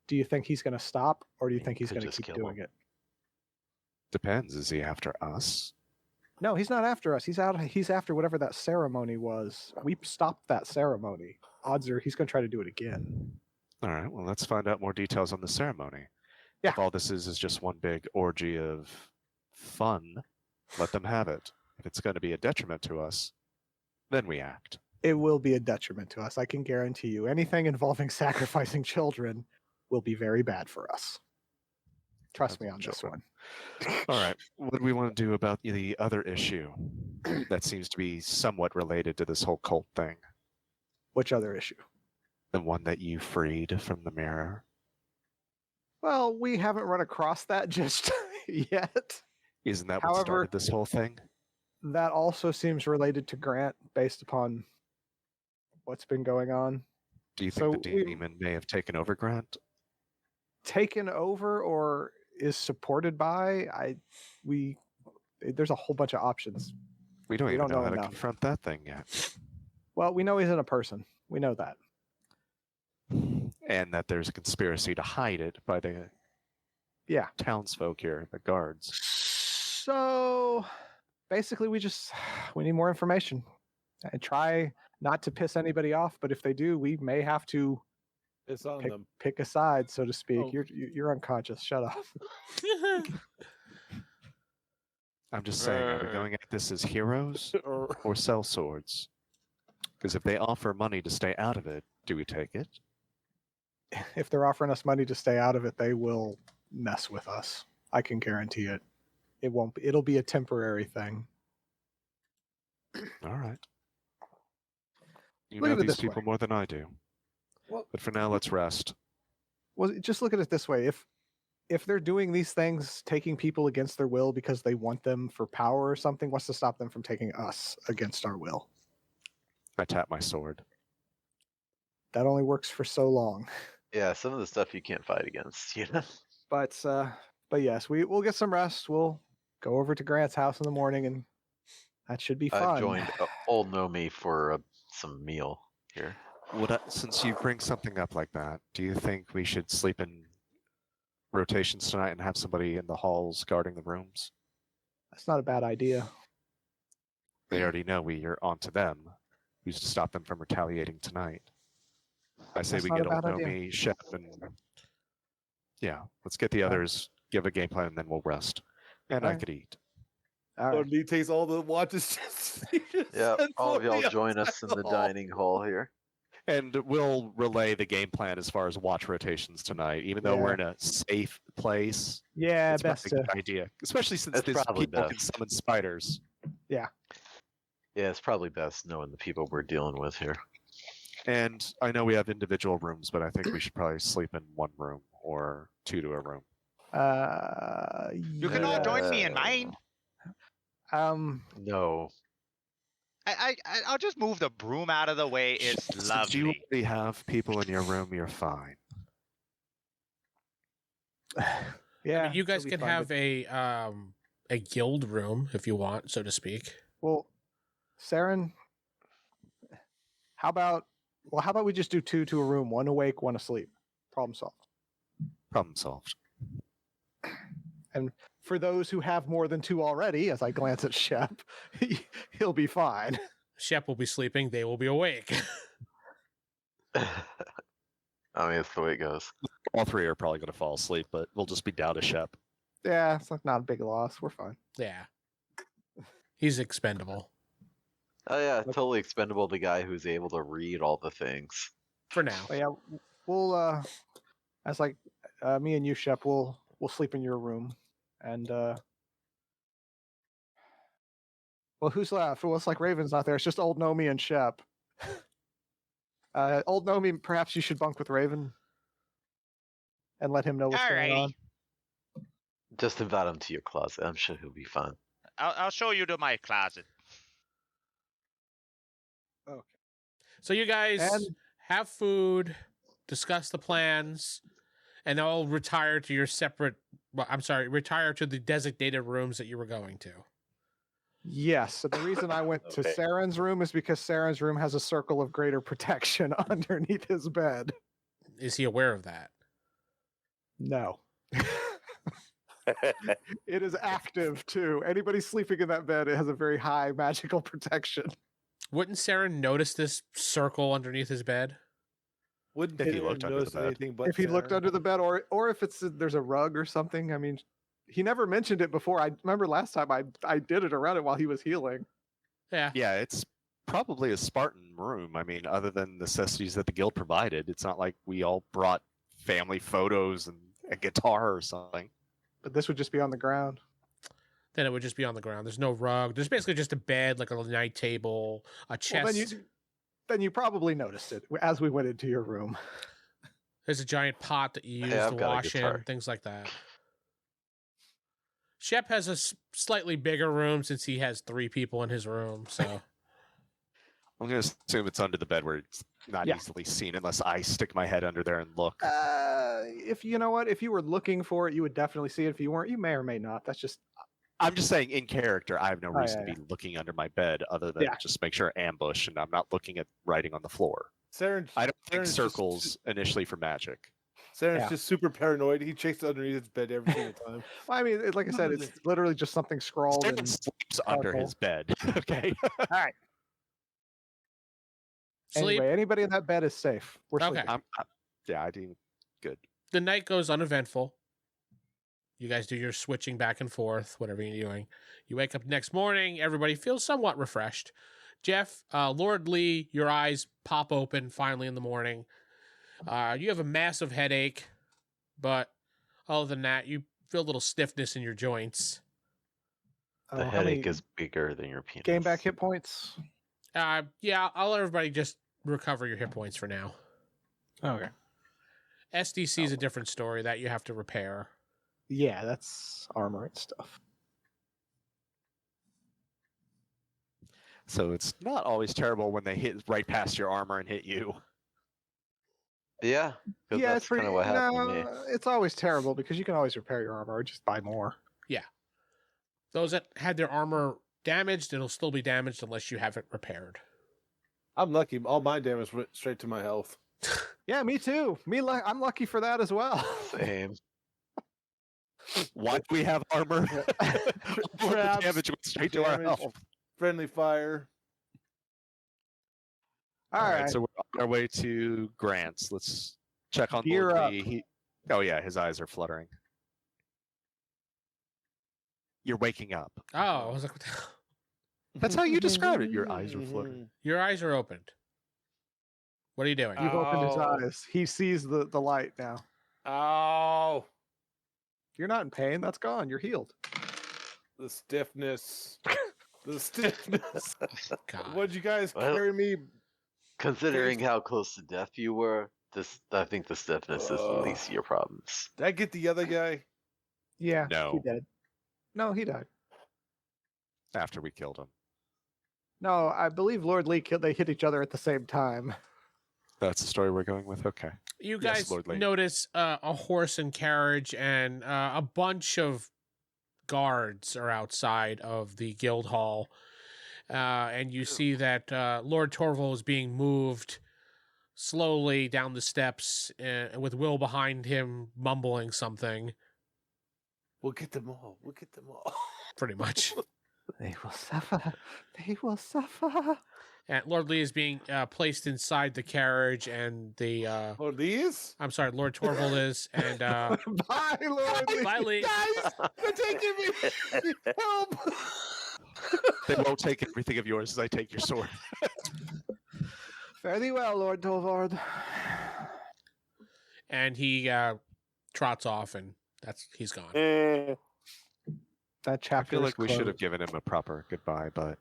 Do you think he's going to stop, or do you You think he's could going to just keep kill doing him. it? Depends. Is he after us? No, he's not after us. He's out. He's after whatever that ceremony was. We stopped that ceremony. Odds are he's going to try to do it again. All right. Well, let's find out more details on the ceremony. Yeah. If all this is just one big orgy of fun, let them have it. If it's going to be a detriment to us, then we act. It will be a detriment to us. I can guarantee you. Anything involving sacrificing children will be very bad for us. Trust me on this Children. one. All right. What do we want to do about the other issue that seems to be somewhat related to this whole cult thing? Which other issue? The one that you freed from the mirror? Well, we haven't run across that just yet. Isn't that what However- started this whole thing? That also seems related to Grant based upon what's been going on. Do you think So the demon may have taken over Grant? Taken over or is supported by? There's a whole bunch of options. We don't We even don't know know how to enough. confront that thing yet. Well, we know he's in a person. We know that. And that there's a conspiracy to hide it by the Yeah. townsfolk here, the guards. So basically we need more information. And try not to piss anybody off, but if they do, we may have to It's on them. pick a side, so to speak. Oh. You're unconscious. Shut up. I'm just saying, are we going at this as heroes or sell swords? Because if they offer money to stay out of it, do we take it? If they're offering us money to stay out of it, they will mess with us. I can guarantee it. It won't be, it'll be a temporary thing. All right. You Look know at it these this people way. more than I do. Well- But for now, let's rest. Well, just look at it this way. If they're doing these things, taking people against their will because they want them for power or something, what's to stop them from taking us against our will? I tap my sword. That only works for so long. Yeah, some of the stuff you can't fight against, you know? But yes, we'll get some rest. We'll go over to Grant's house in the morning, and that should be fun. I joined old Gnome for some meal here. Since you bring something up like that, do you think we should sleep in rotations tonight and have somebody in the halls guarding the rooms? That's not a bad idea. They already know we are onto them. Who's to stop them from retaliating tonight? I say That's we not get a old bad idea. Gnomey, Shep, and yeah, let's get the others, give a game plan, and then we'll rest. And I Alright. could eat. All Or right. he takes all the watches. Yeah, all of y'all join us in the dining hall here. And we'll relay the game plan as far as watch rotations tonight, even though we're in a safe place. Yeah, It's best probably a to. good idea, especially since That's these probably people can best. summon spiders. Yeah, it's probably best knowing the people we're dealing with here. And I know we have individual rooms, but I think we should probably sleep in one room or 2 to a room? You can all join me in mine. No. I'll just move the broom out of the way. It's Since you lovely. already have people in your room, you're fine. Yeah. I mean, you guys it'll be can fun, have but- a guild room if you want, so to speak. Well, Seran, how about we just do 2 to a room, 1 awake, 1 asleep. Problem solved. Problem solved. And for those who have more than 2 already, as I glance at Shep, he'll be fine. Shep will be sleeping, they will be awake. I mean, that's the way it goes. All 3 are probably going to fall asleep, but we'll just be down to Shep. Yeah, it's like not a big loss. We're fine. Yeah. He's expendable. Oh yeah, totally expendable. The guy who's able to read all the things. For now. But yeah, we'll as like me and you, Shep, we'll sleep in your room, and well, who's left? Well, it's like Raven's not there. It's just old Gnomey and Shep. Old Gnomey, perhaps you should bunk with Raven and let him know what's going on. Alrighty. Just invite him to your closet. I'm sure he'll be fine. I'll show you to my closet. Okay. So you guys And- have food, discuss the plans, and all retire to your separate. Well, I'm sorry, retire to the designated rooms that you were going to. Yes, and the reason I went to Okay. Seran's room is because Seran's room has a circle of greater protection underneath his bed. Is he aware of that? No. It is active too. Anybody sleeping in that bed, it has a very high magical protection. Wouldn't Seran notice this circle underneath his bed? Wouldn't If he anyone looked under the notice bed. anything but If he looked Sarah? under the bed, or if there's a rug or something. I mean, he never mentioned it before. I remember last time I did it around it while he was healing. Yeah. Yeah, it's probably a Spartan room. I mean, other than necessities that the guild provided, it's not like we all brought family photos and a guitar or something. But this would just be on the ground. Then it would just be on the ground. There's no rug. There's basically just a bed, like a night table, a chest. Well, then you probably noticed it as we went into your room. There's a giant pot that you use Hey, I've to got a wash guitar. in, things like that. Shep has a slightly bigger room since he has 3 people in his room. So I'm going to assume it's under the bed where it's not Yeah. easily seen unless I stick my head under there and look. If you know what, if you were looking for it, you would definitely see it. If you weren't, you may or may not. That's just I'm just saying, in character, I have no Oh, reason yeah, to be looking under my bed other than Yeah. just make sure ambush, and I'm not looking at writing on the floor. Saren's, I don't think Saren's circles initially for magic. Saren's Yeah. just super paranoid. He checks underneath his bed every single time. Well, I mean, like I said, it's literally just something scrawled. Stan And, sleeps under charcoal. his bed. Okay. all right. sleep. Anyway, anybody in that bed is safe. We're Okay. sleeping. Yeah, I do. Good. The night goes uneventful. You guys do your switching back and forth, whatever you're doing. You wake up next morning. Everybody feels somewhat refreshed. Geoff, Lord Lee, your eyes pop open finally in the morning. You have a massive headache, but other than that, you feel a little stiffness in your joints. The how headache many is bigger than your penis. gain back hit points. Yeah, I'll let everybody just recover your hit points for now. Okay. SDC is a different story that you have to repair. Yeah, that's armor and stuff. So it's not always terrible when they hit right past your armor and hit you. Yeah, 'cause Yeah, that's it's pretty. kind of what happened No, to me. it's always terrible because you can always repair your armor or just buy more. Those that had their armor damaged, it'll still be damaged unless you have it repaired. I'm lucky. All my damage went straight to my health. Yeah, me too. I'm lucky for that as well. Same. Why do we have armor? All the Traps, damage went straight to our damage. health. Friendly fire. All right. So we're on our way to Grant's. Let's check on Gear Lord up. Lee. Oh yeah, his eyes are fluttering. You're waking up. Oh, I was like, what the hell? That's how you describe it. Your eyes are fluttering. Your eyes are opened. What are you doing? You've opened his Ow. eyes. He sees the light now. Oh, You're not in pain. That's gone. You're healed. the stiffness. The stiffness. God. What'd you guys Well- carry me? Considering how close to death you were, I think the stiffness is the least of your problems. Did I get the other guy? Yeah, No. he did. No, he died. After we killed him. No, I believe Lord Lee killed. They hit each other at the same time. That's the story we're going with. Okay. You Yes, guys Lord Lee. notice a horse and carriage and a bunch of guards are outside of the guild hall. And you see that Lord Torvold is being moved slowly down the steps with Will behind him mumbling something, We'll get them all. We'll get them all. pretty much. They will suffer. They will suffer. And Lord Lee is being placed inside the carriage, and the Oh, these? I'm sorry, Lord Torvold is, and Bye, Lord Lee. bye, Lee. Guys, they're taking me. Help! They won't take everything of yours as I take your sword. Fare thee well, Lord Torvold. And he trots off, and he's gone. That I chapter. feel is like we should have closed. given him a proper goodbye, but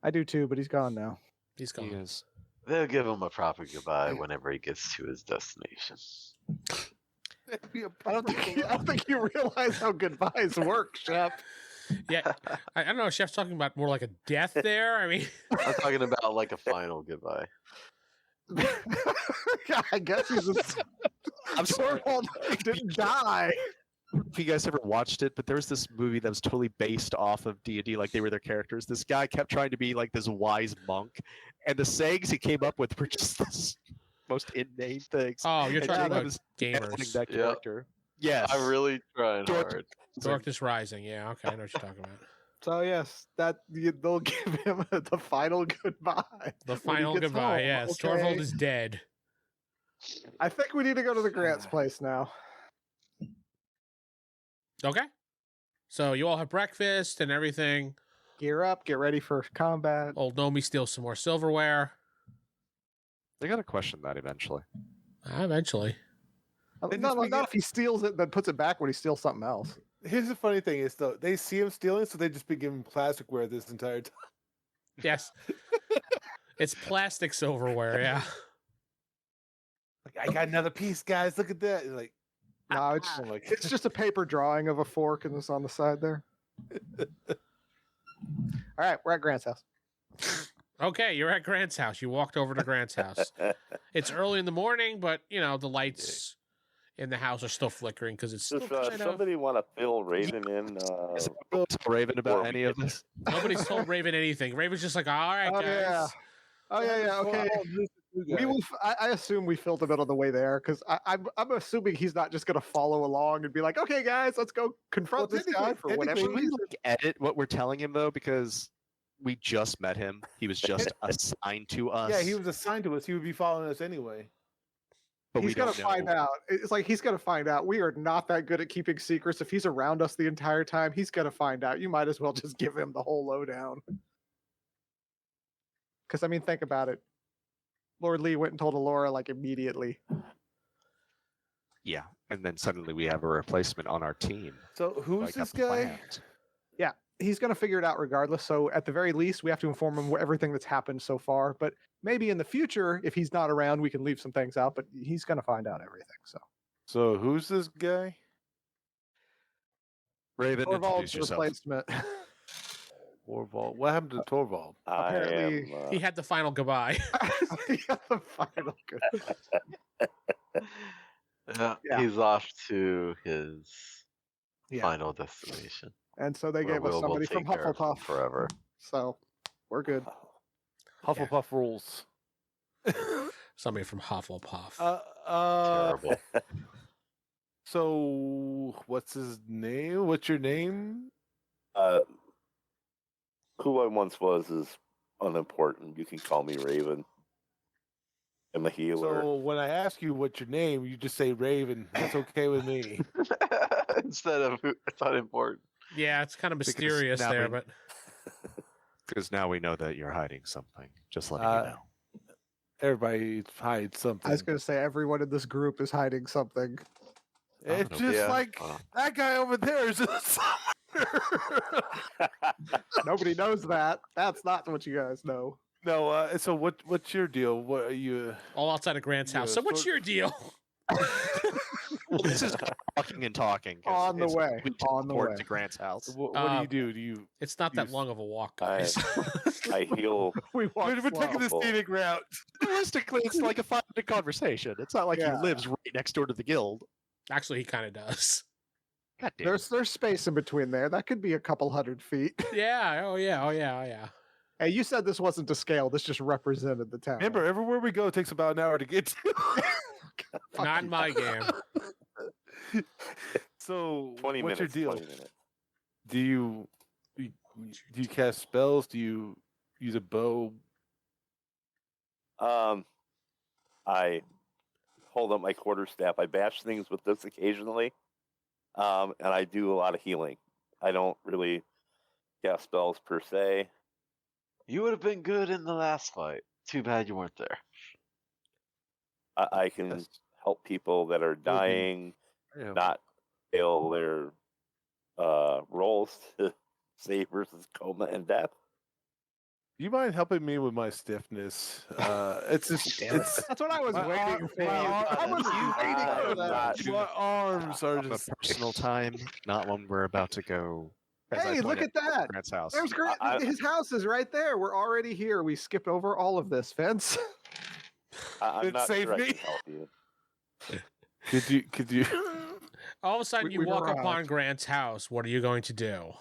I do too, but he's gone now. He's he gone. is. They'll give him a proper goodbye whenever he gets to his destination. I don't think you realize how goodbyes work, Shep. Yeah, I don't know. Chef's talking about more like a death there. I mean, I'm talking about like a final goodbye. I guess he's. I'm Torvold didn't die. If you guys ever watched it, but there was this movie that was totally based off of D&D, like they were their characters. This guy kept trying to be like this wise monk, and the sayings he came up with were just this most inane things. oh, you're And talking I about was gamers. editing that Yep. character. Yes. I'm really trying George- hard. Darkness Rising. Yeah, okay, I know what you're talking about. So yes, they'll give him the final goodbye. The when he final gets goodbye. home, Yes, okay? Torvold is dead. I think we need to go to the Grant's place now. Okay. So you all have breakfast and everything. Gear up, get ready for combat. Old Gnomey steals some more silverware. They got to question that eventually. Eventually. They No, just make not it- if he steals it, then puts it back when he steals something else. Here's the funny thing is though, they see him stealing, so they just been giving him plasticware this entire time. Yes. It's plastic silverware. Yeah. Like, I got another piece, guys. Look at that. And like, No, it's oh my God. it's just a paper drawing of a fork and it's on the side there. All right, we're at Grant's house. Okay, you're at Grant's house. You walked over to Grant's house. It's early in the morning, but you know the lights in the house are still flickering because it's still Does kind of... somebody want to fill Raven in? Is it tell Raven about Or- any of this? Nobody's told Raven anything. Raven's just like, all right, Oh guys. yeah. Oh yeah. Okay. We will. I assume we filled a bit on the way there because I'm assuming he's not just gonna follow along and be like, okay, guys, let's go confront Well, this guy for whatever. Should we like edit what we're telling him though? Because we just met him. He was just assigned to us. Yeah, he was assigned to us. He would be following us anyway. But He's we gonna don't find know. out. It's like he's gonna find out. We are not that good at keeping secrets. If he's around us the entire time, he's gonna find out. You might as well just give him the whole lowdown. Because I mean, think about it. Lord Lee went and told Alora like immediately. Yeah, and then suddenly we have a replacement on our team. So who's like a this guy? plant. He's going to figure it out regardless. So at the very least, we have to inform him everything that's happened so far. But maybe in the future, if he's not around, we can leave some things out. But he's going to find out everything. So Who's this guy? Raven, Torvald's introduce yourself. replacement. Torvald. What happened to Torvald? I Apparently, am. He had the final goodbye. He got the final good. Yeah. He's off to his Yeah. final destination. And so they where gave us Will will somebody from take care of him Hufflepuff. forever. So we're good. Hufflepuff rules. Somebody from Hufflepuff. Terrible. So what's his name? What's your name? Who I once was is unimportant. You can call me Raven. I'm a healer. So when I ask you what's your name, you just say Raven. That's okay with me. Instead of it's not important. Yeah, it's kind of Because mysterious now there, we- but Because now we know that you're hiding something. Just letting Uh, you know. Everybody hides something. I was going to say everyone in this group is hiding something. It's Oh, just yeah. like that guy over there is in the summer. Nobody knows that. That's not what you guys know. No. So what's your deal? What are you? All outside of Grant's house. Yeah, So what's sort- your deal? Well, this is talking and talking. 'cause On the it's way, we on the teleport way. to Grant's house. What do Um, you do? Do you? It's not that You- long of a walk, I- guys. I heal. We walk We're taking the slow. scenic route. Realistically, it's like a 5-minute conversation. It's not like Yeah. he lives right next door to the guild. Actually, he kind of does. God damn. There's space in between there. That could be a couple hundred feet. Yeah. Oh yeah. Oh yeah. Oh yeah. Hey, you said this wasn't to scale. This just represented the town. Remember, everywhere we go, it takes about an hour to get to. Not in my game. So, 20 what's minutes. your deal? 20 minutes. Do you cast spells? Do you use a bow? I hold up my quarterstaff. I bash things with this occasionally, and I do a lot of healing. I don't really cast spells per se. You would have been good in the last fight. Too bad you weren't there. I can Yes. help people that are dying Yeah. not fail their rolls to save versus coma and death. Do you mind helping me with my stiffness? It's just it's That's what I was my waiting arm- for. my I arm- was waiting for I'm that. not- my arms are Of a just. personal time, not when we're about to go. as I Hey, look pointed at that. Grant's house. There's Grant. I- His house is right there. We're already here. We skipped over all of this, Vince. I'm It not saved sure I me. can help you. Could you? All of a sudden, you We've walk arrived. upon Grant's house. What are you going to do?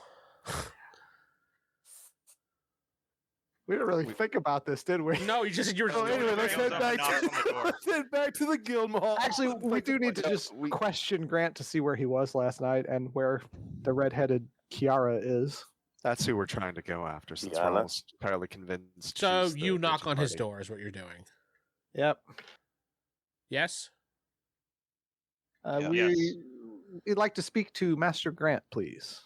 We didn't really think about this, did we? No, you just you were. Oh, just anyway, let's Goes head up back and knocks on the to door. let's head back to the guild hall. Actually, we do need to just question Grant to see where he was last night and where the redheaded Kiara is. That's who we're trying to go after, since we're Yana? almost entirely convinced. So she's the you knock guilty on his party. door is what you're doing. Yep. Yes. Yes. We'd like to speak to Master Grant, please.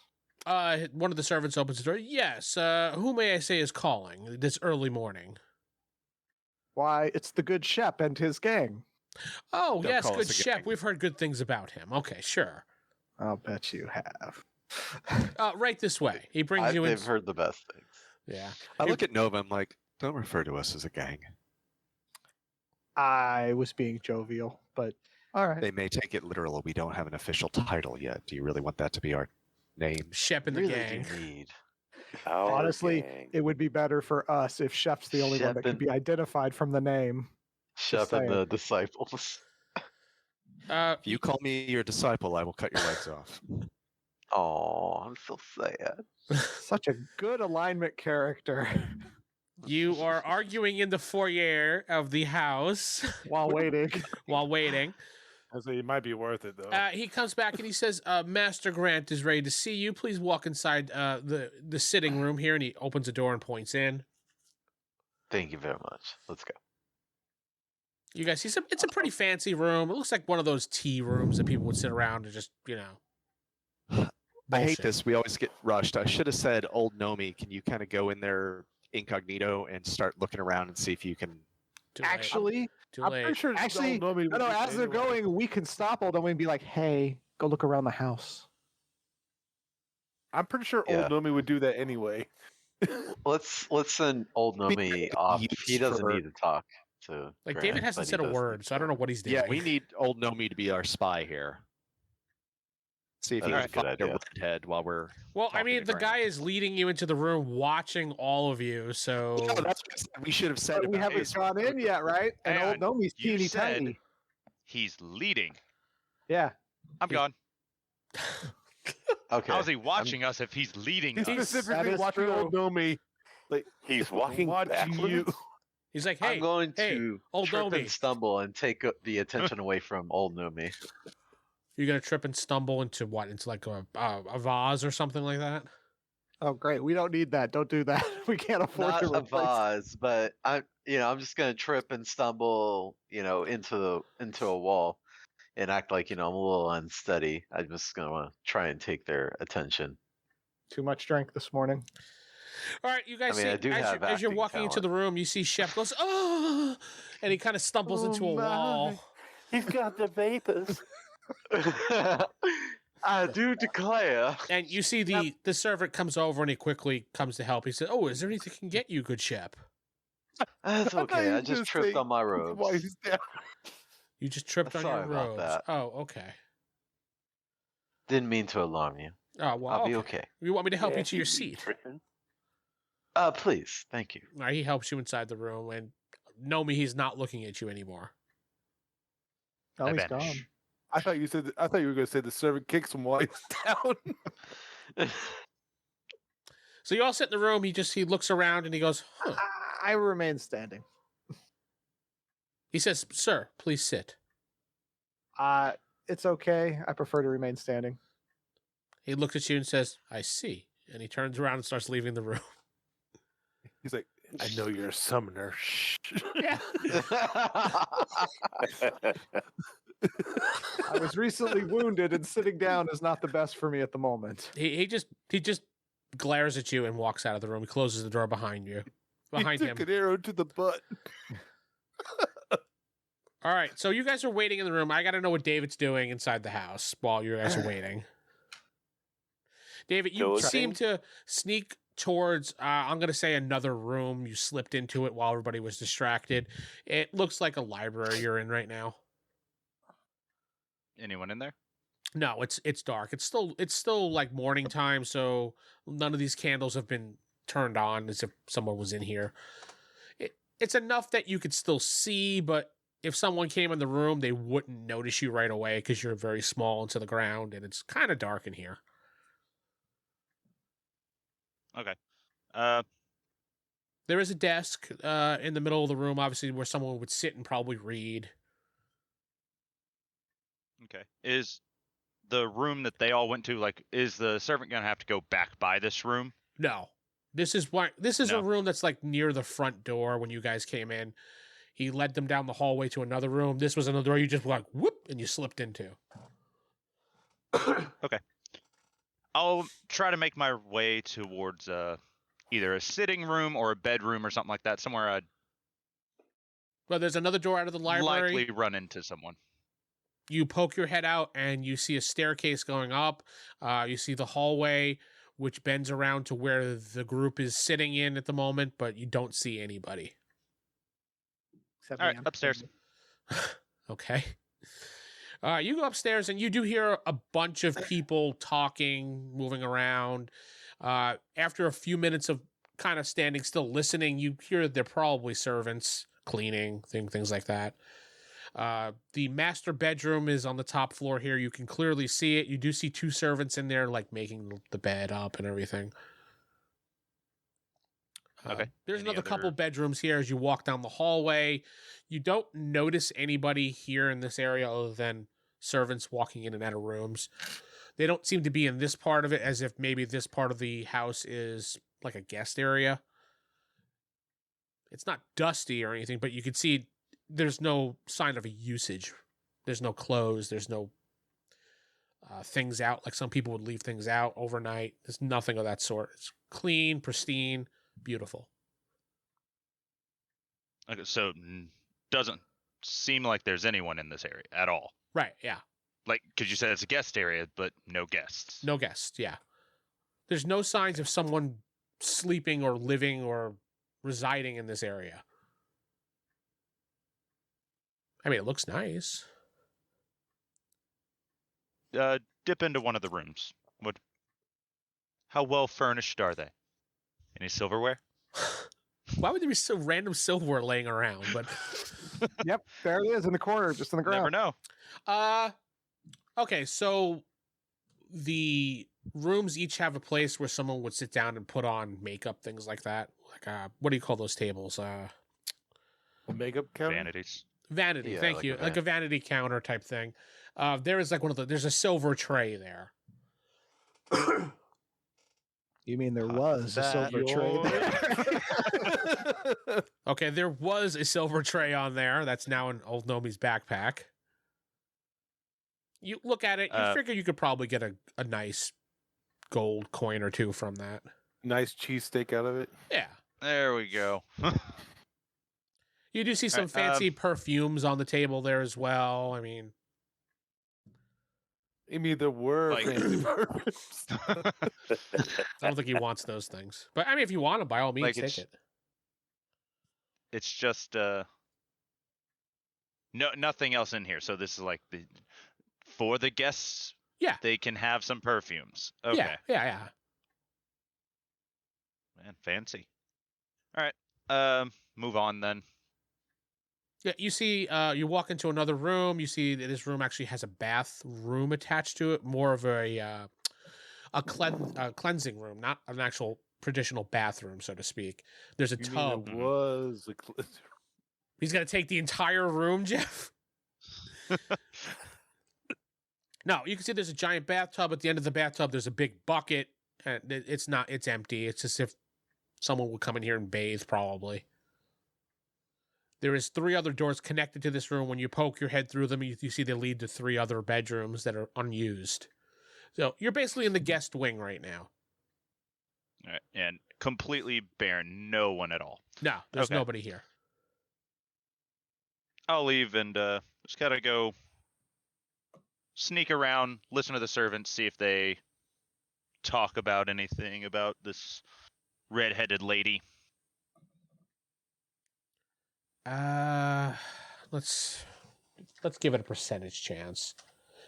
One of the servants opens the door. Yes. Who may I say is calling this early morning? Why, it's the good Shep and his gang. Oh, Don't yes, call good us a Shep. gang. We've heard good things about him. Okay, sure. I'll bet you have. Right this way. He brings you in. They've heard the best things. Yeah. I look at Nova. I'm like, don't refer to us as a gang. I was being jovial, but all right. They may take it literal. We don't have an official title yet. Do you really want that to be our name? Shep and the really gang. do need. Our Honestly, gang. it would be better for us if Shep's the only one Shep that can and- be identified from the name. Shep and saying. the disciples. If you call me your disciple, I will cut your legs off. Oh, I'm so sad. Such a good alignment character. You are arguing in the foyer of the house While waiting. while waiting. I say it might be worth it though. He comes back and he says, Master Grant is ready to see you. Please walk inside the sitting room here. And he opens a door and points in. Thank you very much. Let's go. You guys see it's a pretty fancy room. It looks like one of those tea rooms that people would sit around and just, I hate bullshit. this. We always get rushed. I should have said, old Gnomey, can you kind of go in there incognito and start looking around and see if you can. Too late. Actually, Too I'm late. pretty sure. Actually, Gnome would no, do as they're anyway. going, we can stop Old Gnome and be like, hey, go look around the house. I'm pretty sure Yeah. old Gnome would do that anyway. Let's send old Nomi off. He doesn't for- need to talk to. Like, Grant, David hasn't but he said a does word, need so I don't know what he's doing. Yeah, we need old Gnomey to be our spy here. See if That he is can a good find a idea. redhead while we're. Well, I talking mean, to the guy Grant. is leading you into the room, watching all of you. So No, that's what I said. We should have said. But we about haven't his- gone in yet, right? And Hang Old on, Gnomey's you teeny said- tiny. He's leading. Yeah. I'm gone. Okay. How's he watching us if he's leading He's us? That specifically is watching true. old Gnome. He's walking watching you. backwards. he's like, "Hey, I'm going hey, to old trip Nomi. and stumble and take the attention away from old Nomi. you're gonna trip and stumble into what? Into like a vase or something like that." Oh, great. We don't need that. Don't do that. We can't afford Not to a replace vase, but I'm just gonna trip and stumble, into a wall, and act like I'm a little unsteady. I'm just gonna try and take their attention. too much drink this morning. All right, you guys I mean, I see do as, have as you're acting walking into talent. the room, you see Shep goes, "Oh," and he kind of stumbles into a Oh, my. wall. He's got the vapors. I do declare. And you see the servant comes over and he quickly comes to help. He says, "Oh, is there anything I can get you, good Shep?" That's okay. you I just just tripped say on my put the robes. wipes down. You just tripped on your Sorry about robes. that. Oh, okay. Didn't mean to alarm you. Oh, well, I'll be okay. You want me to help Yeah, you to your he'd be seat? tripping. Please, thank you. All right, he helps you inside the room, and Gnome, he's not looking at you anymore. Oh, I he's vanish. gone. I thought you were going to say the servant kicks some wipes down. So you all sit in the room. He looks around and he goes, huh. I remain standing. He says, "Sir, please sit." It's okay. I prefer to remain standing. He looks at you and says, "I see." And he turns around and starts leaving the room. He's like, I know you're a summoner. Shh. Yeah. I was recently wounded, and sitting down is not the best for me at the moment. He just glares at you and walks out of the room. He closes the door behind you. Behind he him. took an arrow to the butt. All right, so you guys are waiting in the room. I got to know what David's doing inside the house while you guys are waiting. David, you Diligent. seem to sneak towards, I'm going to say another room. You slipped into it while everybody was distracted. It looks like a library you're in right now. Anyone in there? No, it's dark. It's still like morning time, so none of these candles have been turned on as if someone was in here. It's enough that you could still see, but if someone came in the room, they wouldn't notice you right away because you're very small into the ground, and it's kind of dark in here. Okay. There is a desk in the middle of the room, obviously, where someone would sit and probably read. Okay. Is the room that they all went to, like, is the servant gonna have to go back by this room? No. This is No. a room that's like near the front door when you guys came in. He led them down the hallway to another room. This was another door you just like whoop and you slipped into. Okay. I'll try to make my way towards either a sitting room or a bedroom or something like that, somewhere I'd Well, there's another door out of the library. likely run into someone. You poke your head out and you see a staircase going up. You see the hallway, which bends around to where the group is sitting in at the moment, but you don't see anybody. Except All right, me, I'm upstairs. Okay. You go upstairs and you do hear a bunch of people talking, moving around. After a few minutes of kind of standing still listening, you hear they're probably servants cleaning, things like that. The master bedroom is on the top floor here. You can clearly see it. You do see two servants in there, like making the bed up and everything. Okay. There's Any another other- couple bedrooms here as you walk down the hallway. You don't notice anybody here in this area other than servants walking in and out of rooms. They don't seem to be in this part of it, as if maybe this part of the house is like a guest area. It's not dusty or anything, but you can see there's no sign of a usage. There's no clothes. There's no things out. Like some people would leave things out overnight. There's nothing of that sort. It's clean, pristine, beautiful. Okay, so doesn't seem like there's anyone in this area at all. Right, yeah. Like, because you said it's a guest area, but no guests. No guests, yeah. There's no signs of someone sleeping or living or residing in this area. I mean, it looks nice. Dip into one of the rooms. How well furnished are they? Any silverware? Why would there be so random silverware laying around? But Yep, there it is in the corner, just in the Never ground. know. okay, so the rooms each have a place where someone would sit down and put on makeup, things like that. Like what do you call those tables? A makeup counter? Vanities. Vanity, Yeah, thank like you. a Like a vanity counter type thing. There is like there's a silver tray there. You mean there Copy was a that. silver tray there? Okay, there was a silver tray on there. That's now in old Gnomey's backpack. You look at it, you figure you could probably get a nice gold coin or two from that. Nice cheesesteak out of it. Yeah. There we go. You do see some Alright, fancy perfumes on the table there as well. I mean, I mean, there were Like- fancy perfumes. I don't think he wants those things. But I mean, if you want them, by all means, Like, take it's- it. It's just nothing else in here. So this is like for the guests. Yeah. They can have some perfumes. Okay. Yeah. Man, fancy. All right. Move on then. Yeah, you see, you walk into another room. You see that this room actually has a bathroom attached to it, more of a cleansing room, not an actual traditional bathroom, so to speak. There's a You mean tub. it was a He's gonna take the entire room, Geoff. No, you can see there's a giant bathtub. At the end of the bathtub, there's a big bucket. And it's empty. It's as if someone would come in here and bathe, probably. There is 3 other doors connected to this room. When you poke your head through them, you see they lead to 3 other bedrooms that are unused. So you're basically in the guest wing right now. All right. And completely barren. No one at all. No, there's Okay. nobody here. I'll leave and just gotta go sneak around, listen to the servants, see if they talk about anything about this red-headed lady. Let's give it a percentage chance,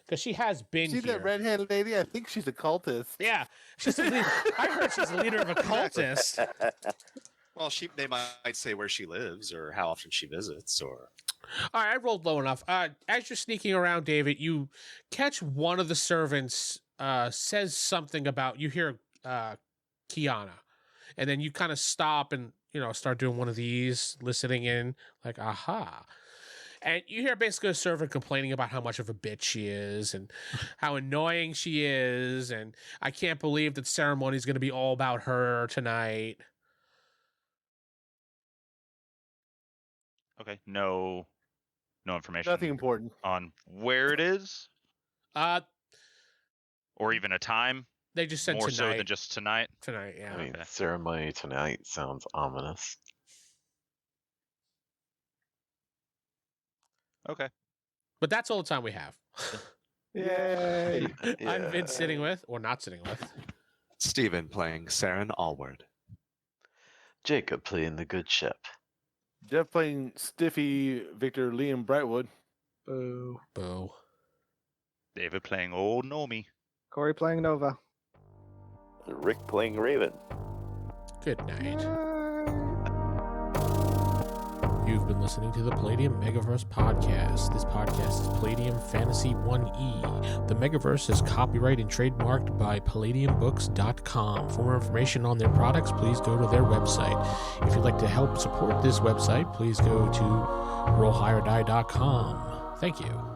because she has been See here. that redheaded lady? I think she's a cultist. Yeah, she's a leader. I heard she's the leader of a cultist. Well, they might say where she lives or how often she visits, or. All right, I rolled low enough. As you're sneaking around, David, you catch one of the servants says something about, you hear Kiana, and then you kind of stop and start doing one of these, listening in, like, aha. And you hear basically a servant complaining about how much of a bitch she is and how annoying she is, and I can't believe that ceremony is going to be all about her tonight. Okay. No information. Nothing important. On where it is, or even a time. They just said more tonight. so than just tonight. Tonight, yeah. I mean, Okay. ceremony tonight sounds ominous. Okay. But that's all the time we have. Yay! I've been sitting with, or not sitting with. Stephen playing Seran Allward. Jakob playing the good Shep. Geoff playing Stiffy Victor Liam Brightwood. Boo. Boo. David playing old Gnomey. Corey playing Nova. Rick playing Raven. Good night. You've been listening to the Palladium Megaverse podcast. This podcast is Palladium Fantasy 1E. The Megaverse is copyright and trademarked by PalladiumBooks.com. For more information on their products, please go to their website. If you'd like to help support this website, please go to RollHigherDie.com. Thank you.